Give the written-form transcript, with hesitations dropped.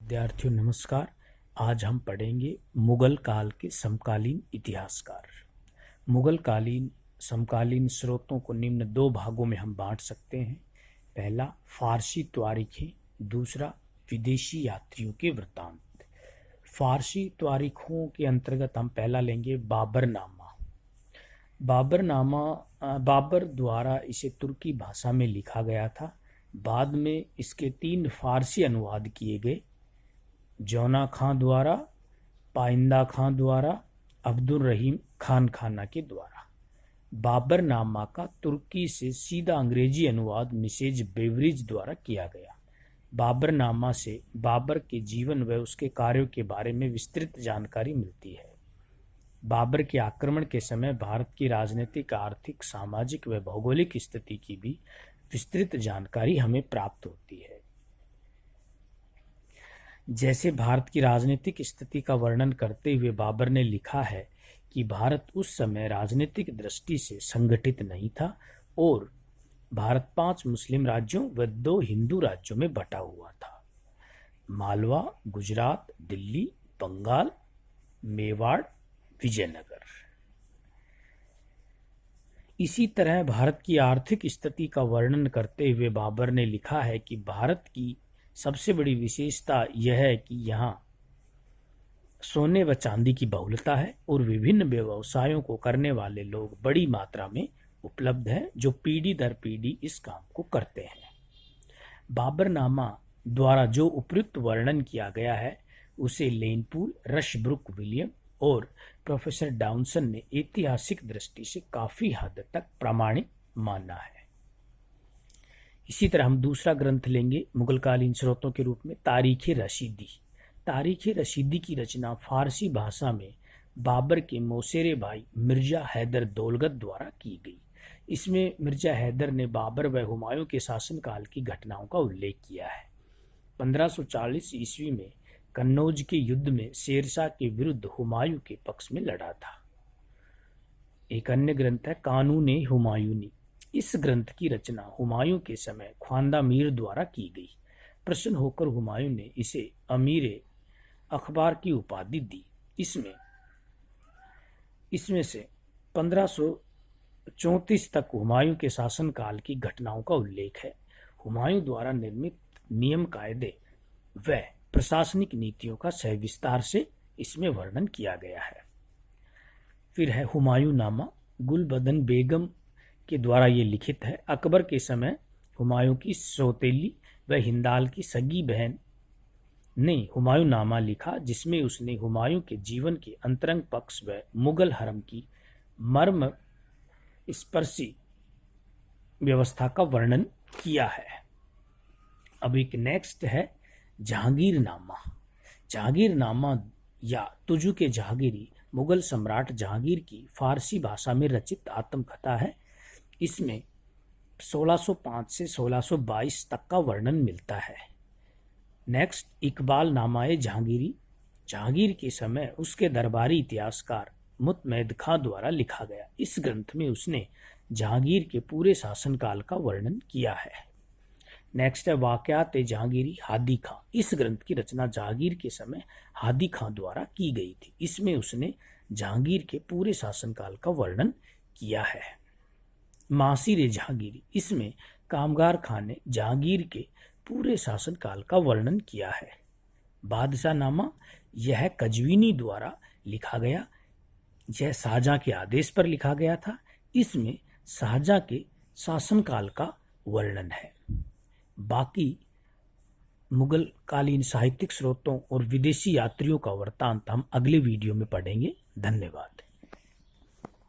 विद्यार्थियों नमस्कार। आज हम पढ़ेंगे मुगल काल के समकालीन इतिहासकार। मुगल कालीन समकालीन स्रोतों को निम्न दो भागों में हम बांट सकते हैं। पहला फारसी तारीखें, दूसरा विदेशी यात्रियों के वृत्तांत। फारसी तारीखों के अंतर्गत हम पहला लेंगे बाबरनामा। बाबर द्वारा इसे तुर्की भाषा में लिखा गया था। बाद में इसके 3 फारसी अनुवाद किए गए, जौना खां द्वारा, पाइंदा खां द्वारा, अब्दुल रहीम खान खाना के द्वारा। बाबरनामा का तुर्की से सीधा अंग्रेजी अनुवाद मिसेज बेवरिज द्वारा किया गया। बाबरनामा से बाबर के जीवन व उसके कार्यों के बारे में विस्तृत जानकारी मिलती है। बाबर के आक्रमण के समय भारत की राजनीतिक, आर्थिक, सामाजिक व भौगोलिक स्थिति की भी विस्तृत जानकारी हमें प्राप्त होती है। जैसे भारत की राजनीतिक स्थिति का वर्णन करते हुए बाबर ने लिखा है कि भारत उस समय राजनीतिक दृष्टि से संगठित नहीं था और भारत 5 मुस्लिम राज्यों व 2 हिंदू राज्यों में बटा हुआ था। मालवा, गुजरात, दिल्ली, बंगाल, मेवाड़, विजयनगर। इसी तरह भारत की आर्थिक स्थिति का वर्णन करते हुए बाबर ने लिखा है कि भारत की सबसे बड़ी विशेषता यह है कि यहाँ सोने व चांदी की बहुलता है और विभिन्न व्यवसायों को करने वाले लोग बड़ी मात्रा में उपलब्ध हैं, जो पीढ़ी दर पीढ़ी इस काम को करते हैं। बाबरनामा द्वारा जो उपयुक्त वर्णन किया गया है उसे लेनपूल, रशब्रुक विलियम और प्रोफेसर डाउनसन ने ऐतिहासिक दृष्टि से काफी हद तक प्रामाणिक माना है। इसी तरह हम दूसरा ग्रंथ लेंगे मुगलकालीन स्रोतों के रूप में तारीख रशीदी। तारीख रशीदी की रचना फारसी भाषा में बाबर के मौसेरे भाई मिर्जा हैदर दौलत द्वारा की गई। इसमें मिर्जा हैदर ने बाबर व हुमायूं के शासनकाल की घटनाओं का उल्लेख किया है। 1540 ईस्वी में कन्नौज के युद्ध में शेरशाह के विरुद्ध हुमायूं के पक्ष में लड़ा था। एक अन्य ग्रंथ है कानून हुमायूनी। इस ग्रंथ की रचना हुमायूं के समय ख्वांदा मीर द्वारा की गई। प्रसन्न होकर हुमायूं ने इसे अमीर अखबार की उपाधि दी। इसमें से 1534 तक हुमायूं के शासनकाल की घटनाओं का उल्लेख है। हुमायूं द्वारा निर्मित नियम कायदे व प्रशासनिक नीतियों का सविस्तार से इसमें वर्णन किया गया है। फिर है हुमायूं नामा। गुलबदन बेगम के द्वारा ये लिखित है। अकबर के समय हुमायूं की सौतेली व हिंदाल की सगी बहन ने हुमायूं नामा लिखा, जिसमें उसने हुमायूं के जीवन के अंतरंग पक्ष व मुगल हरम की मर्म स्पर्शी व्यवस्था का वर्णन किया है। अब एक नेक्स्ट है जहांगीरनामा। जहांगीरनामा या तुजु के जहांगीरी मुगल सम्राट जहांगीर की फारसी भाषा में रचित आत्मकथा है। इसमें 1605 से 1622 तक का वर्णन मिलता है। नेक्स्ट इकबाल नामाए जहांगीरी। जहांगीर के समय उसके दरबारी इतिहासकार मुतमैद खां द्वारा लिखा गया। इस ग्रंथ में उसने जहांगीर के पूरे शासनकाल का वर्णन किया है। नेक्स्ट है वाकयात जहांगीरी हादी खां। इस ग्रंथ की रचना जहांगीर के समय हादी खां द्वारा की गई थी। इसमें उसने जहांगीर के पूरे शासनकाल का वर्णन किया है। मासीर जहांगीरी। इसमें कामगार खान ने जहांगीर के पूरे शासनकाल का वर्णन किया है। बादशाह नामा। यह कजवीनी द्वारा लिखा गया। यह शाहजहां के आदेश पर लिखा गया था। इसमें शाहजहां के शासनकाल का वर्णन है। बाकी मुगल कालीन साहित्यिक स्रोतों और विदेशी यात्रियों का वृत्तांत हम अगले वीडियो में पढ़ेंगे। धन्यवाद।